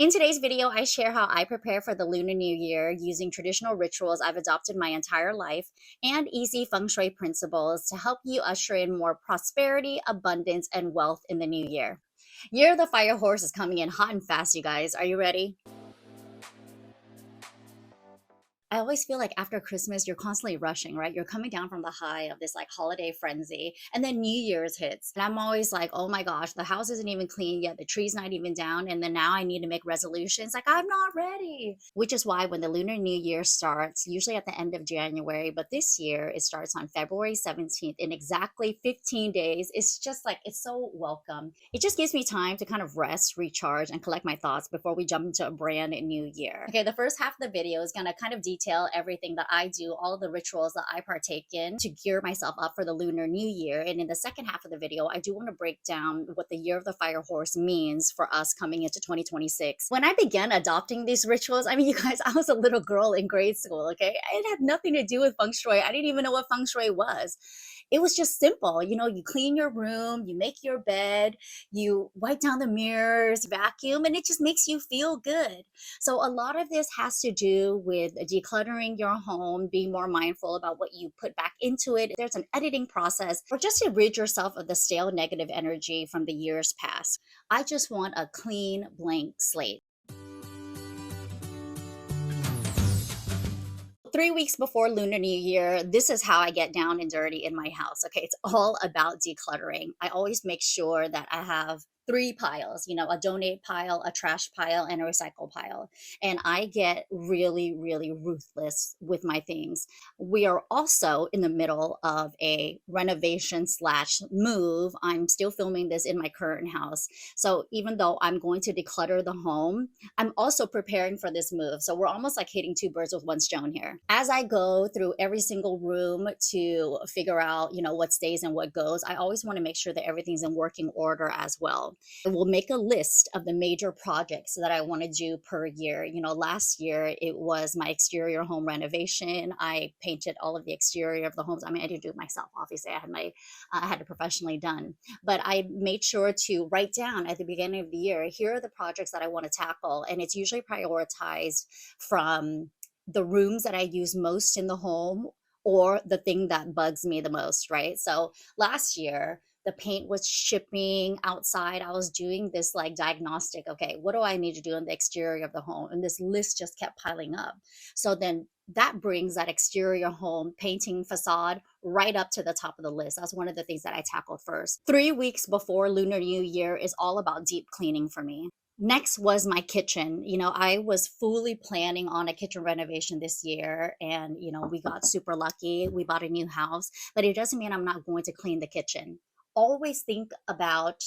In today's video, I share how I prepare for the Lunar New Year using traditional rituals I've adopted my entire life and easy Feng Shui principles to help you usher in more prosperity, abundance, and wealth in the new year. Year of the Fire Horse is coming in hot and fast, you guys. Are you ready? I always feel like after Christmas, you're constantly rushing, right? You're coming down from the high of this like holiday frenzy, and then New Year's hits. And I'm always like, oh my gosh, the house isn't even clean yet, the tree's not even down. And then now I need to make resolutions. Like, I'm not ready. Which is why when the Lunar New Year starts, usually at the end of January, but this year it starts on February 17th in exactly 15 days. It's just like, it's so welcome. It just gives me time to kind of rest, recharge, and collect my thoughts before we jump into a brand new year. Okay, the first half of the video is going to kind of detail everything that I do, all the rituals that I partake in to gear myself up for the Lunar New Year. And in the second half of the video, I do want to break down what the Year of the Fire Horse means for us coming into 2026. When I began adopting these rituals, I mean, you guys, I was a little girl in grade school, okay? It had nothing to do with Feng Shui. I didn't even know what Feng Shui was. It was just simple. You know, you clean your room, you make your bed, you wipe down the mirrors, vacuum, and it just makes you feel good. So a lot of this has to do with decluttering your home, being more mindful about what you put back into it. There's an editing process, or just to rid yourself of the stale negative energy from the years past. I just want a clean blank slate. 3 weeks before Lunar New Year, this is how I get down and dirty in my house. Okay, it's all about decluttering. I always make sure that I have three piles, you know, a donate pile, a trash pile, and a recycle pile. And I get really, really ruthless with my things. We are also in the middle of a renovation slash move. I'm still filming this in my current house. So even though I'm going to declutter the home, I'm also preparing for this move. So we're almost like hitting two birds with one stone here. As I go through every single room to figure out, you know, what stays and what goes, I always want to make sure that everything's in working order as well. I will make a list of the major projects that I want to do per year. You know, last year it was my exterior home renovation. I painted all of the exterior of the homes. I mean, I didn't do it myself. Obviously, I had it professionally done, but I made sure to write down at the beginning of the year, here are the projects that I want to tackle. And it's usually prioritized from the rooms that I use most in the home or the thing that bugs me the most, right? So last year, the paint was chipping outside. I was doing this like diagnostic. Okay, what do I need to do in the exterior of the home? And this list just kept piling up. So then that brings that exterior home painting facade right up to the top of the list. That's one of the things that I tackled first. 3 weeks before Lunar New Year is all about deep cleaning for me. Next was my kitchen. You know, I was fully planning on a kitchen renovation this year, and, you know, we got super lucky. We bought a new house, but it doesn't mean I'm not going to clean the kitchen. Always think about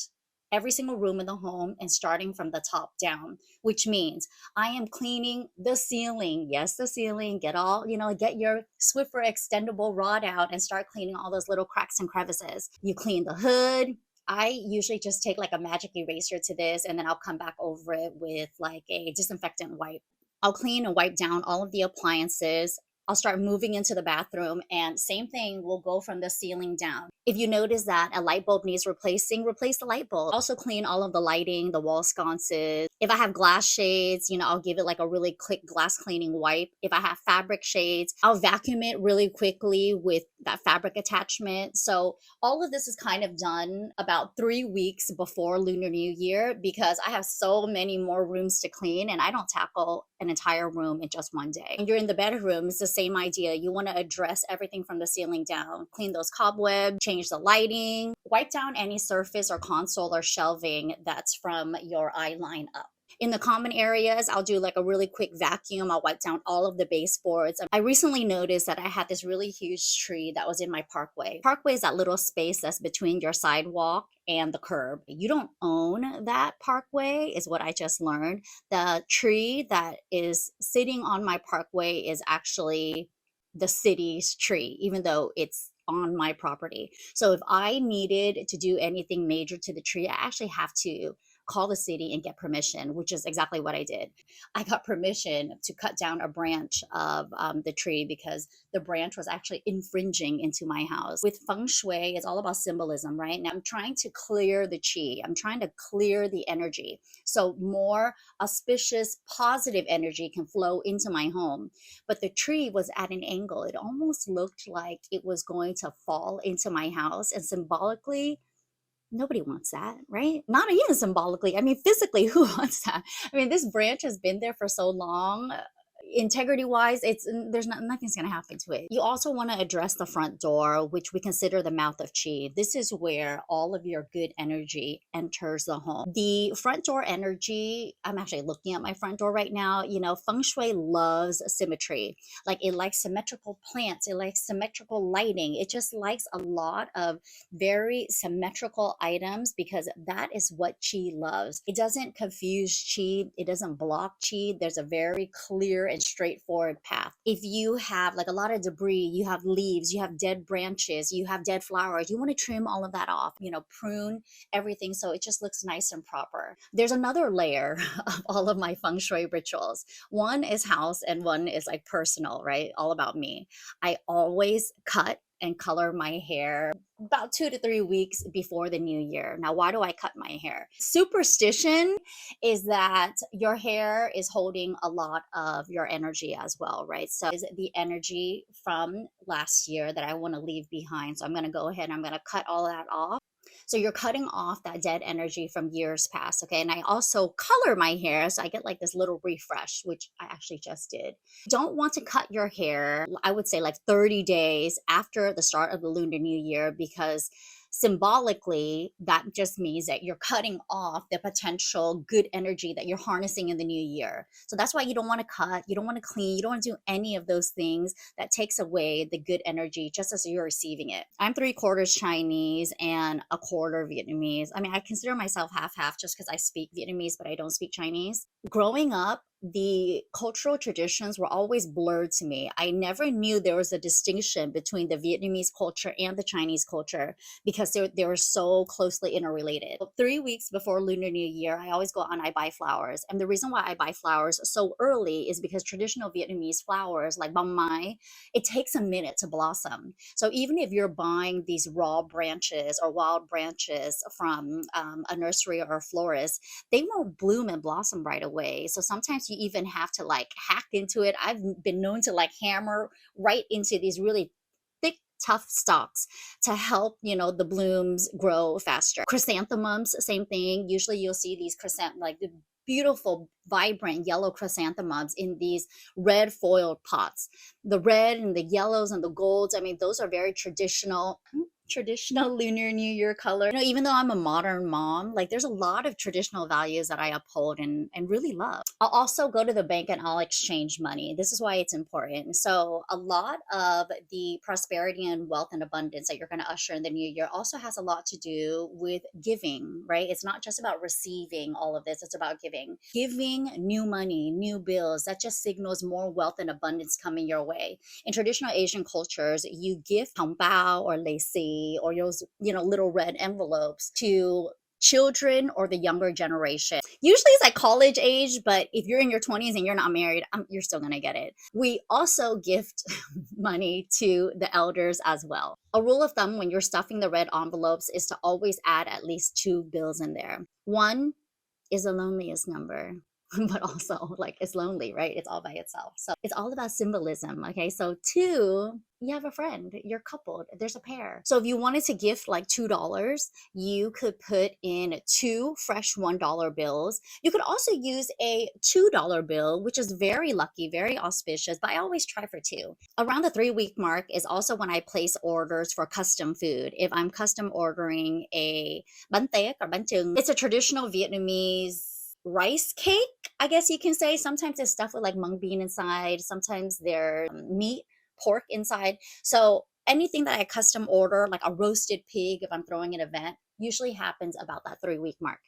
every single room in the home and starting from the top down, which means I am cleaning the ceiling. Yes, the ceiling. Get all, you know, get your Swiffer extendable rod out and start cleaning all those little cracks and crevices. You clean the hood. I usually just take like a magic eraser to this, and then I'll come back over it with like a disinfectant wipe. I'll clean and wipe down all of the appliances. I'll start moving into the bathroom, and same thing will go from the ceiling down. If you notice that a light bulb needs replacing, replace the light bulb. Also clean all of the lighting, the wall sconces. If I have glass shades, you know, I'll give it like a really quick glass cleaning wipe. If I have fabric shades, I'll vacuum it really quickly with that fabric attachment. So all of this is kind of done about 3 weeks before Lunar New Year because I have so many more rooms to clean, and I don't tackle an entire room in just one day. When you're in the bedroom, it's the same idea. You want to address everything from the ceiling down, clean those cobwebs, change the lighting, wipe down any surface or console or shelving that's from your eye line up. In the common areas, I'll do like a really quick vacuum. I'll wipe down all of the baseboards. I recently noticed that I had this really huge tree that was in my parkway. Parkway is that little space that's between your sidewalk and the curb. You don't own that parkway, is what I just learned. The tree that is sitting on my parkway is actually the city's tree, even though it's on my property. So if I needed to do anything major to the tree, I actually have to call the city and get permission, which is exactly what I did. I got permission to cut down a branch of the tree because the branch was actually infringing into my house. With Feng Shui, it's all about symbolism, right? Now I'm trying to clear the chi, I'm trying to clear the energy. So more auspicious, positive energy can flow into my home. But the tree was at an angle. It almost looked like it was going to fall into my house. And symbolically, nobody wants that, right? Not even symbolically. I mean, physically, who wants that? I mean, this branch has been there for so long. Integrity wise, it's there's not nothing's going to happen to it. You also want to address the front door, which we consider the mouth of chi. This is where all of your good energy enters the home. The front door energy, I'm actually looking at my front door right now. You know, Feng Shui loves symmetry. Like, it likes symmetrical plants, it likes symmetrical lighting, it just likes a lot of very symmetrical items because that is what chi loves. It doesn't confuse chi, it doesn't block chi. There's a very clear and straightforward path. If you have like a lot of debris, you have leaves, you have dead branches, you have dead flowers, you want to trim all of that off, you know, prune everything so it just looks nice and proper. There's another layer of all of my feng shui rituals. One is house and one is like personal, right? All about me. I always cut and color my hair about 2 to 3 weeks before the new year. Now, why do I cut my hair? Superstition is that your hair is holding a lot of your energy as well, right? So is the energy from last year that I want to leave behind. So I'm going to go ahead and I'm going to cut all that off. So you're cutting off that dead energy from years past, okay? And I also color my hair, so I get like this little refresh, which I actually just did. Don't want to cut your hair, I would say like 30 days after the start of the Lunar New Year, because symbolically, that just means that you're cutting off the potential good energy that you're harnessing in the new year. So that's why you don't want to cut, you don't want to clean, you don't want to do any of those things that takes away the good energy just as you're receiving it. I'm 3/4 Chinese and a quarter Vietnamese. I mean, I consider myself half-half just because I speak Vietnamese, but I don't speak Chinese. Growing up, the cultural traditions were always blurred to me. I never knew there was a distinction between the Vietnamese culture and the Chinese culture because they were so closely interrelated. 3 weeks before Lunar New Year, I always go out and I buy flowers. And the reason why I buy flowers so early is because traditional Vietnamese flowers like bông mai, it takes a minute to blossom. So even if you're buying these raw branches or wild branches from a nursery or a florist, they won't bloom and blossom right away. So sometimes you even have to like hack into it. I've been known to like hammer right into these really thick, tough stalks to help, you know, the blooms grow faster. Chrysanthemums, same thing. Usually you'll see these like the beautiful, vibrant yellow chrysanthemums in these red foiled pots. The red and the yellows and the golds, I mean, those are very traditional Lunar New Year color. You know, even though I'm a modern mom, like there's a lot of traditional values that I uphold and really love. I'll also go to the bank and I'll exchange money. This is why it's important. So a lot of the prosperity and wealth and abundance that you're going to usher in the new year also has a lot to do with giving, right? It's not just about receiving all of this, it's about giving. Giving new money, new bills, that just signals more wealth and abundance coming your way. In traditional Asian cultures, you give hong bao or lei si or those, you know, little red envelopes to children or the younger generation. Usually it's like college age, but if you're in your 20s and you're not married, you're still gonna get it. We also gift money to the elders as well. A rule of thumb when you're stuffing the red envelopes is to always add at least 2 bills in there. 1 is the loneliest number. But also like it's lonely, right? It's all by itself. So it's all about symbolism. Okay. So 2, you have a friend, you're coupled, there's a pair. So if you wanted to gift like $2, you could put in 2 fresh $1 bills. You could also use a $2 bill, which is very lucky, very auspicious, but I always try for 2. Around the 3-week mark is also when I place orders for custom food. If I'm custom ordering a bánh tét or bánh chưng, it's a traditional Vietnamese rice cake, I guess you can say. Sometimes it's stuffed with like mung bean inside, sometimes they're meat, pork inside. So anything that I custom order, like a roasted pig, if I'm throwing an event, usually happens about that 3-week mark.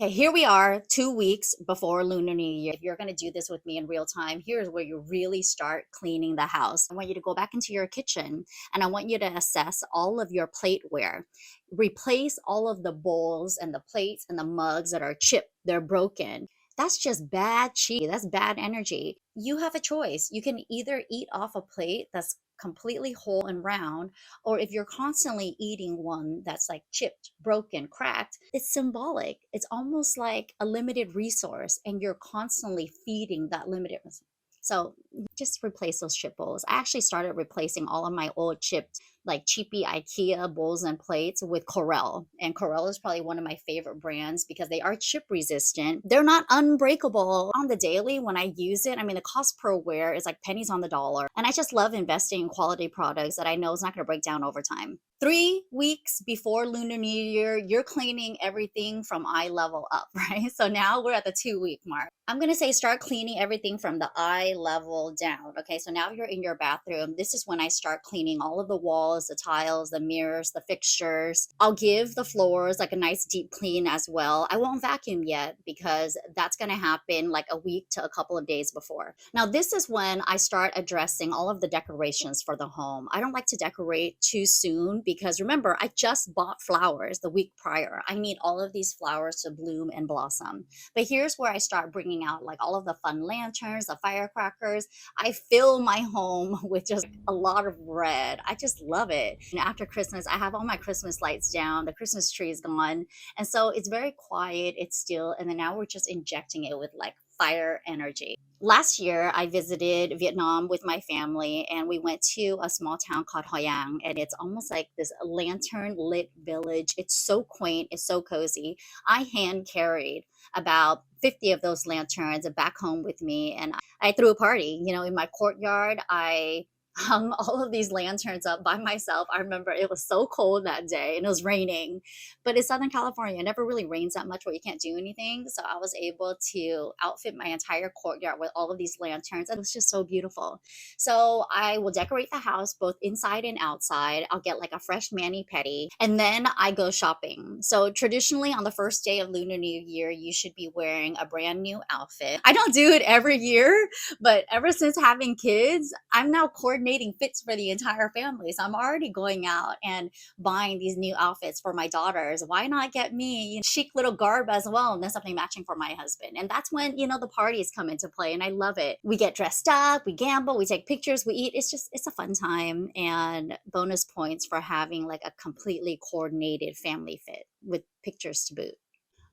Okay, here we are 2 weeks before Lunar New Year. If you're going to do this with me in real time, here's where you really start cleaning the house. I want you to go back into your kitchen and I want you to assess all of your plateware. Replace all of the bowls and the plates and the mugs that are chipped, they're broken. That's just bad chi. That's bad energy. You have a choice. You can either eat off a plate that's completely whole and round, or if you're constantly eating one that's like chipped, broken, cracked, it's symbolic. It's almost like a limited resource, and you're constantly feeding that limited resource. So just replace those chip bowls. I actually started replacing all of my old chipped, like cheapy IKEA bowls and plates with Corel. And Corel is probably one of my favorite brands because they are chip resistant. They're not unbreakable. On the daily, when I use it, I mean, the cost per wear is like pennies on the dollar. And I just love investing in quality products that I know is not going to break down over time. 3 weeks before Lunar New Year, you're cleaning everything from eye level up, right? So now we're at the 2 week mark. I'm going to say start cleaning everything from the eye level down. Okay, so now you're in your bathroom. This is when I start cleaning all of the walls, the tiles, the mirrors, the fixtures. I'll give the floors like a nice deep clean as well. I won't vacuum yet because that's going to happen like a week to a couple of days before. Now, this is when I start addressing all of the decorations for the home. I don't like to decorate too soon because remember, I just bought flowers the week prior. I need all of these flowers to bloom and blossom. But here's where I start bringing out like all of the fun lanterns, the firecrackers. I fill my home with just a lot of red. I just love it. And after Christmas, I have all my Christmas lights down. The Christmas tree is gone. And so it's very quiet, it's still. And then now we're just injecting it with like fire energy. Last year, I visited Vietnam with my family and we went to a small town called Hoi An. And it's almost like this lantern lit village. It's so quaint, it's so cozy. I hand carried about 50 of those lanterns back home with me. And I threw a party, in my courtyard. I hung all of these lanterns up by myself. I remember it was so cold that day and it was raining, but in Southern California, it never really rains that much where you can't do anything. So I was able to outfit my entire courtyard with all of these lanterns. And it was just so beautiful. So I will decorate the house both inside and outside. I'll get like a fresh mani-pedi and then I go shopping. So traditionally on the first day of Lunar New Year, you should be wearing a brand new outfit. I don't do it every year, but ever since having kids, I'm now coordinating fits for the entire family. So I'm already going out and buying these new outfits for my daughters. Why not get me chic little garb as well and then something matching for my husband? And that's when, the parties come into play and I love it. We get dressed up, we gamble, we take pictures, we eat. It's a fun time and bonus points for having like a completely coordinated family fit with pictures to boot.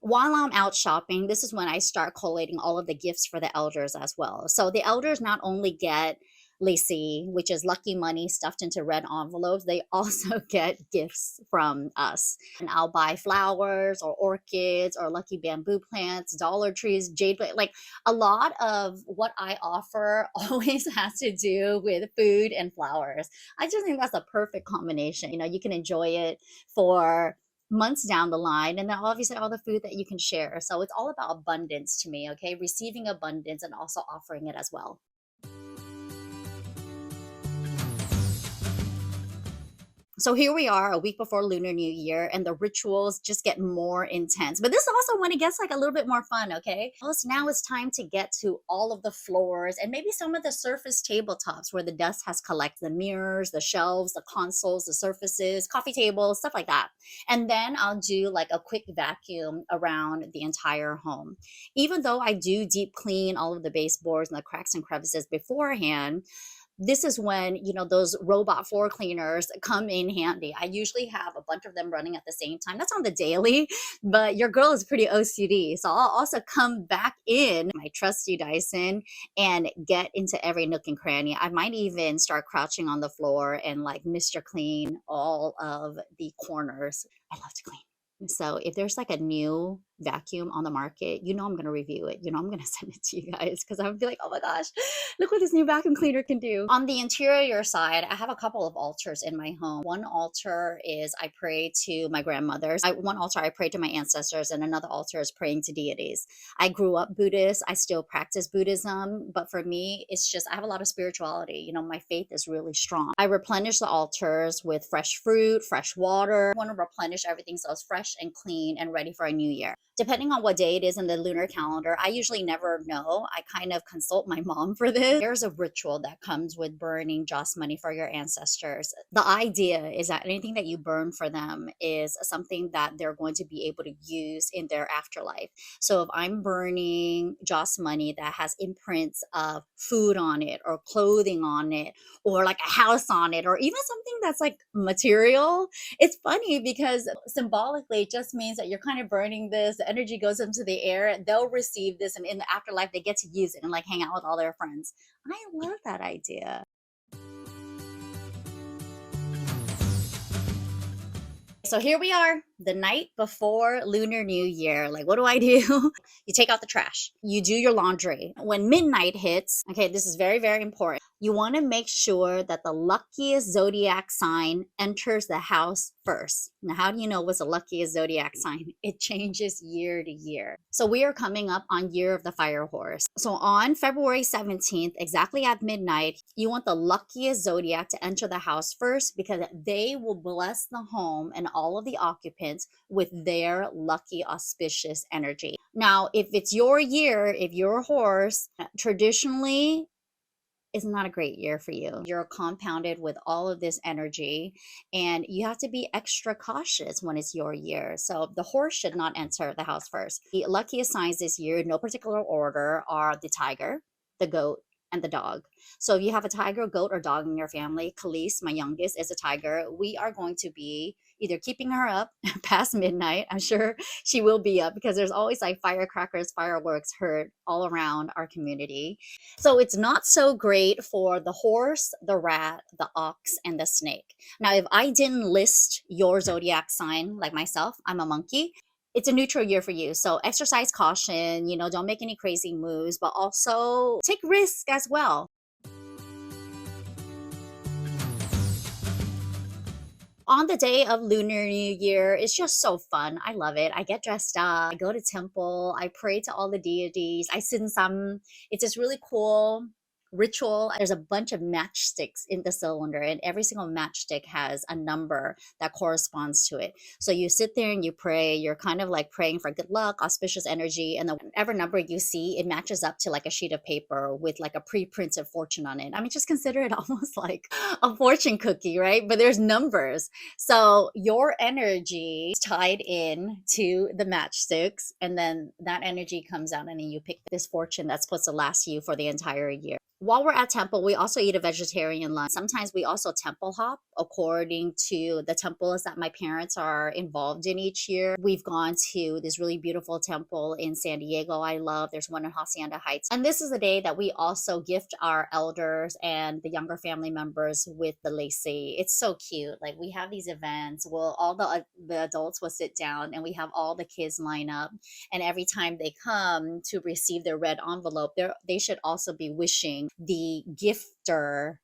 While I'm out shopping, this is when I start collating all of the gifts for the elders as well. So the elders not only get Lacey, which is lucky money stuffed into red envelopes, they also get gifts from us. And I'll buy flowers or orchids or lucky bamboo plants, dollar trees, jade, like a lot of what I offer always has to do with food and flowers. I just think that's a perfect combination. You can enjoy it for months down the line and then obviously all the food that you can share. So it's all about abundance to me, okay? Receiving abundance and also offering it as well. So here we are a week before Lunar New Year and the rituals just get more intense. But this is also when it gets like a little bit more fun, okay? Well, now it's time to get to all of the floors and maybe some of the surface tabletops where the dust has collected, the mirrors, the shelves, the consoles, the surfaces, coffee tables, stuff like that. And then I'll do like a quick vacuum around the entire home. Even though I do deep clean all of the baseboards and the cracks and crevices beforehand, this is when those robot floor cleaners come in handy. I usually have a bunch of them running at the same time. That's on the daily, but your girl is pretty OCD, so I'll also come back in my trusty Dyson and get into every nook and cranny. I might even start crouching on the floor and like Mr. Clean all of the corners. I love to clean. So if there's like a new vacuum on the market, I'm going to review it. I'm going to send it to you guys because I would be like, oh my gosh, look what this new vacuum cleaner can do. On the interior side, I have a couple of altars in my home. One altar is I pray to my grandmothers. One altar I pray to my ancestors, and another altar is praying to deities. I grew up Buddhist. I still practice Buddhism, but for me, it's just I have a lot of spirituality. My faith is really strong. I replenish the altars with fresh fruit, fresh water. I want to replenish everything so it's fresh and clean and ready for a new year. Depending on what day it is in the lunar calendar, I usually never know. I kind of consult my mom for this. There's a ritual that comes with burning joss money for your ancestors. The idea is that anything that you burn for them is something that they're going to be able to use in their afterlife. So if I'm burning joss money that has imprints of food on it or clothing on it or like a house on it or even something that's like material, it's funny because symbolically it just means that you're kind of burning this, the energy goes into the air, they'll receive this, and in the afterlife they get to use it and like hang out with all their friends. I love that idea. So here we are, the night before Lunar New Year. Like, what do I do? You take out the trash, you do your laundry. When midnight hits, okay, this is very, very important. You want to make sure that the luckiest zodiac sign enters the house first. Now, how do you know what's the luckiest zodiac sign? It changes year to year. So we are coming up on Year of the Fire Horse. So on February 17th, exactly at midnight, you want the luckiest zodiac to enter the house first because they will bless the home and all of the occupants with their lucky, auspicious energy. Now, if it's your year, if you're a horse, traditionally, it's not a great year for you. You're compounded with all of this energy, and you have to be extra cautious when it's your year. So the horse should not enter the house first. The luckiest signs this year, in no particular order, are the tiger, the goat, and the dog. So if you have a tiger, goat, or dog in your family, Khalees, my youngest, is a tiger. We are going to be either keeping her up past midnight. I'm sure she will be up because there's always like firecrackers, fireworks heard all around our community. So it's not so great for the horse, the rat, the ox, and the snake. Now, if I didn't list your zodiac sign, like myself, I'm a monkey. It's a neutral year for you. So exercise caution, don't make any crazy moves, but also take risks as well. On the day of Lunar New Year, it's just so fun. I love it. I get dressed up, I go to temple, I pray to all the deities, I sing some. It's this really cool ritual. There's a bunch of matchsticks in the cylinder, and every single matchstick has a number that corresponds to it. So you sit there and you pray. You're kind of like praying for good luck, auspicious energy, and then whatever number you see, it matches up to like a sheet of paper with like a pre-printed fortune on it. I mean, just consider it almost like a fortune cookie, right? But there's numbers. So your energy is tied in to the matchsticks, and then that energy comes out, and then you pick this fortune that's supposed to last you for the entire year. While we're at temple, we also eat a vegetarian lunch. Sometimes we also temple hop according to the temples that my parents are involved in each year. We've gone to this really beautiful temple in San Diego I love. There's one in Hacienda Heights. And this is the day that we also gift our elders and the younger family members with the lacy. It's so cute. Like, we have these events. Well, all the adults will sit down and we have all the kids line up. And every time they come to receive their red envelope, they should also be wishing the gifter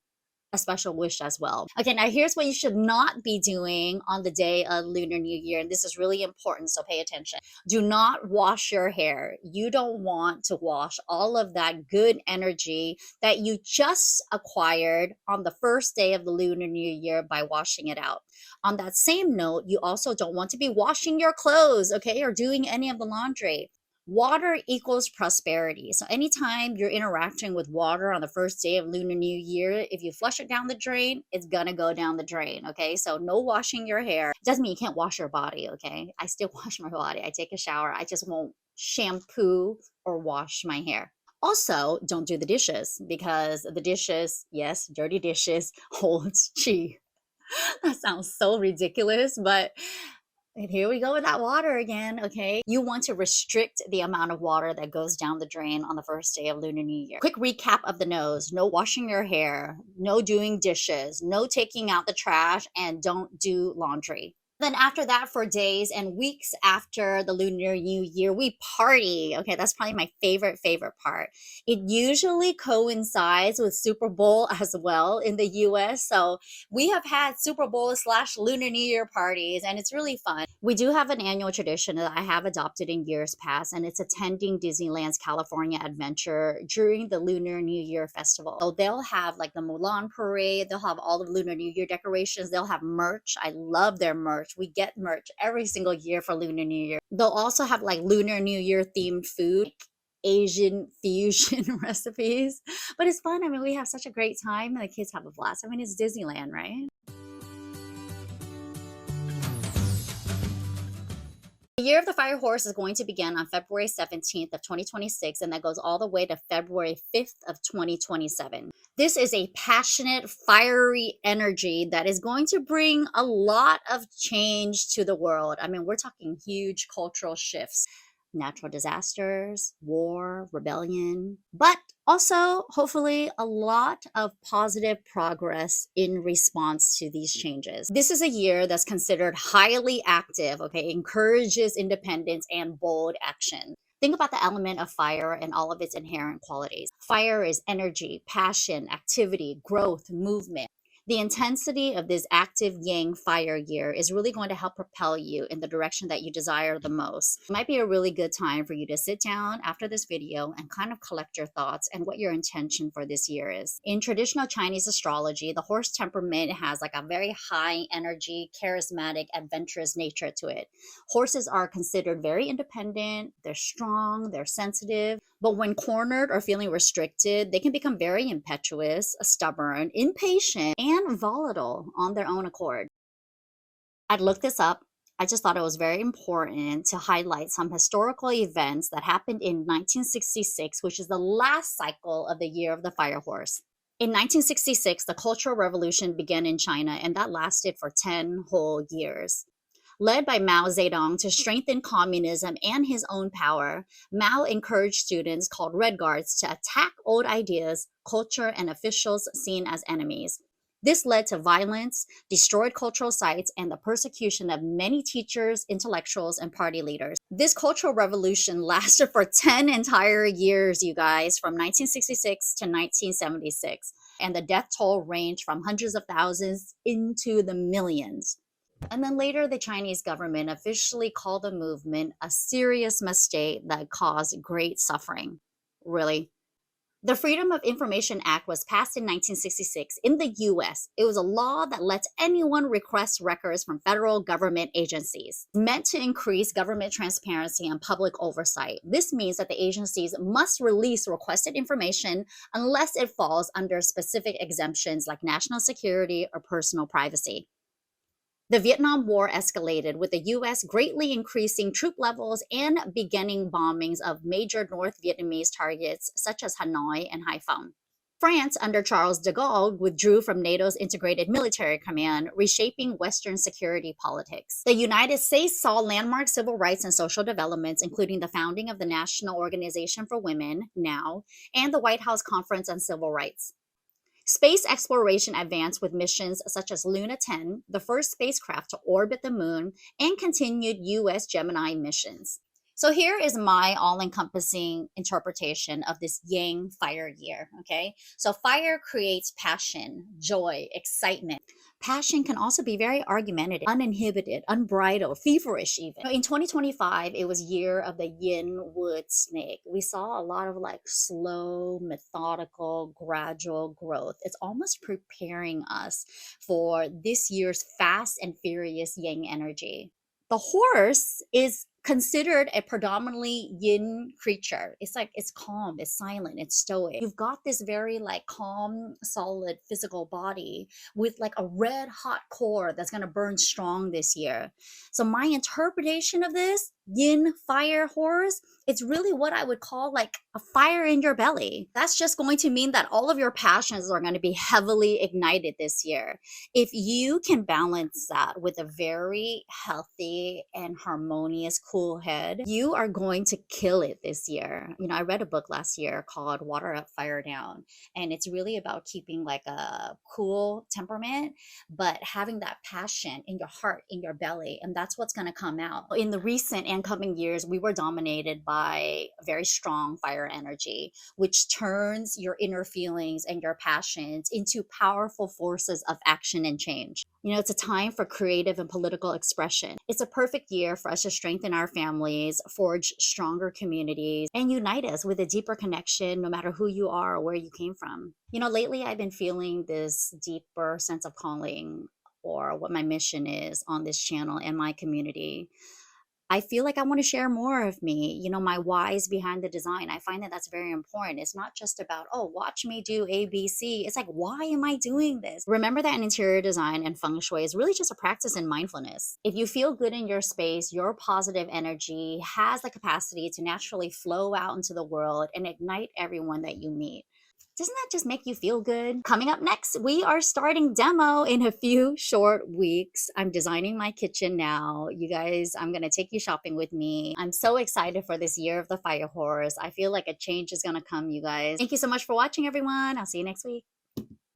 a special wish as well. Okay, now here's what you should not be doing on the day of Lunar New Year. And this is really important, so pay attention. Do not wash your hair. You don't want to wash all of that good energy that you just acquired on the first day of the Lunar New Year by washing it out. On that same note, you also don't want to be washing your clothes, okay, or doing any of the laundry. Water equals prosperity. So anytime you're interacting with water on the first day of Lunar New Year, if you flush it down the drain, it's gonna go down the drain. Okay, so no washing your hair. Doesn't mean you can't wash your body. Okay, I still wash my body. I take a shower. I just won't shampoo or wash my hair. Also, don't do the dishes because the dishes, yes, dirty dishes, holds chi. That sounds so ridiculous, but and here we go with that water again, okay? You want to restrict the amount of water that goes down the drain on the first day of Lunar New Year. Quick recap of the nose. No washing your hair, no doing dishes, no taking out the trash, and don't do laundry. Then after that, for days and weeks after the Lunar New Year, we party. Okay, that's probably my favorite part. It usually coincides with Super Bowl as well in the US. So we have had Super Bowl / Lunar New Year parties, and it's really fun. We do have an annual tradition that I have adopted in years past, and it's attending Disneyland's California Adventure during the Lunar New Year festival. So they'll have like the Mulan parade, they'll have all of Lunar New Year decorations, they'll have merch. I love their merch merch. We get merch every single year for Lunar New Year. They'll also have like Lunar New Year themed food, Asian fusion recipes. But it's fun. I mean, we have such a great time and the kids have a blast. I mean, it's Disneyland, right? The Year of the Fire Horse is going to begin on February 17th of 2026, and that goes all the way to February 5th of 2027. This is a passionate, fiery energy that is going to bring a lot of change to the world. I mean, we're talking huge cultural shifts, natural disasters, war, rebellion, but also hopefully a lot of positive progress in response to these changes. This is a year that's considered highly active, okay, encourages independence and bold action. Think about the element of fire and all of its inherent qualities. Fire is energy, passion, activity, growth, movement. The intensity of this active yang fire year is really going to help propel you in the direction that you desire the most. It might be a really good time for you to sit down after this video and kind of collect your thoughts and what your intention for this year is. In traditional Chinese astrology, the horse temperament has like a very high energy, charismatic, adventurous nature to it. Horses are considered very independent, they're strong, they're sensitive, but when cornered or feeling restricted, they can become very impetuous, stubborn, impatient, and volatile on their own accord. I'd looked this up. I just thought it was very important to highlight some historical events that happened in 1966, which is the last cycle of the Year of the Fire Horse. In 1966, the Cultural Revolution began in China, and that lasted for 10 whole years. Led by Mao Zedong to strengthen communism and his own power, Mao encouraged students called Red Guards to attack old ideas, culture, and officials seen as enemies. This led to violence, destroyed cultural sites, and the persecution of many teachers, intellectuals, and party leaders. This cultural revolution lasted for 10 entire years, you guys, from 1966 to 1976. And the death toll ranged from hundreds of thousands into the millions. And then later, the Chinese government officially called the movement a serious mistake that caused great suffering. Really? The Freedom of Information Act was passed in 1966 in the US. It was a law that lets anyone request records from federal government agencies, meant to increase government transparency and public oversight. This means that the agencies must release requested information unless it falls under specific exemptions like national security or personal privacy. The Vietnam War escalated, with the U.S. greatly increasing troop levels and beginning bombings of major North Vietnamese targets such as Hanoi and Haiphong. France, under Charles de Gaulle, withdrew from NATO's integrated military command, reshaping Western security politics. The United States saw landmark civil rights and social developments, including the founding of the National Organization for Women, NOW, and the White House Conference on Civil Rights. Space exploration advanced with missions such as Luna 10, the first spacecraft to orbit the moon, and continued U.S. Gemini missions. So here is my all-encompassing interpretation of this Yang fire year, okay? So fire creates passion, joy, excitement. Passion can also be very argumentative, uninhibited, unbridled, feverish even. In 2025, it was year of the yin wood snake. We saw a lot of like slow, methodical, gradual growth. It's almost preparing us for this year's fast and furious yang energy. The horse is considered a predominantly yin creature. It's like, it's calm, it's silent, it's stoic. You've got this very like calm, solid physical body with like a red hot core that's going to burn strong this year. So my interpretation of this yin fire horse, it's really what I would call like a fire in your belly. That's just going to mean that all of your passions are going to be heavily ignited this year. If you can balance that with a very healthy and harmonious cool head, you are going to kill it this year. You know, I read a book last year called Water Up, Fire Down, and it's really about keeping like a cool temperament, but having that passion in your heart, in your belly, and that's what's going to come out. In the recent and coming years, we were dominated by very strong fire energy, which turns your inner feelings and your passions into powerful forces of action and change. You know, it's a time for creative and political expression. It's a perfect year for us to strengthen our families, forge stronger communities, and unite us with a deeper connection, no matter who you are or where you came from. You know, lately I've been feeling this deeper sense of calling or what my mission is on this channel and my community. I feel like I want to share more of me, my whys behind the design. I find that that's very important. It's not just about, oh, watch me do ABC. It's like, why am I doing this? Remember that in interior design and feng shui is really just a practice in mindfulness. If you feel good in your space, your positive energy has the capacity to naturally flow out into the world and ignite everyone that you meet. Doesn't that just make you feel good? Coming up next, we are starting demo in a few short weeks. I'm designing my kitchen now. You guys, I'm going to take you shopping with me. I'm so excited for this year of the fire horse. I feel like a change is going to come, you guys. Thank you so much for watching, everyone. I'll see you next week.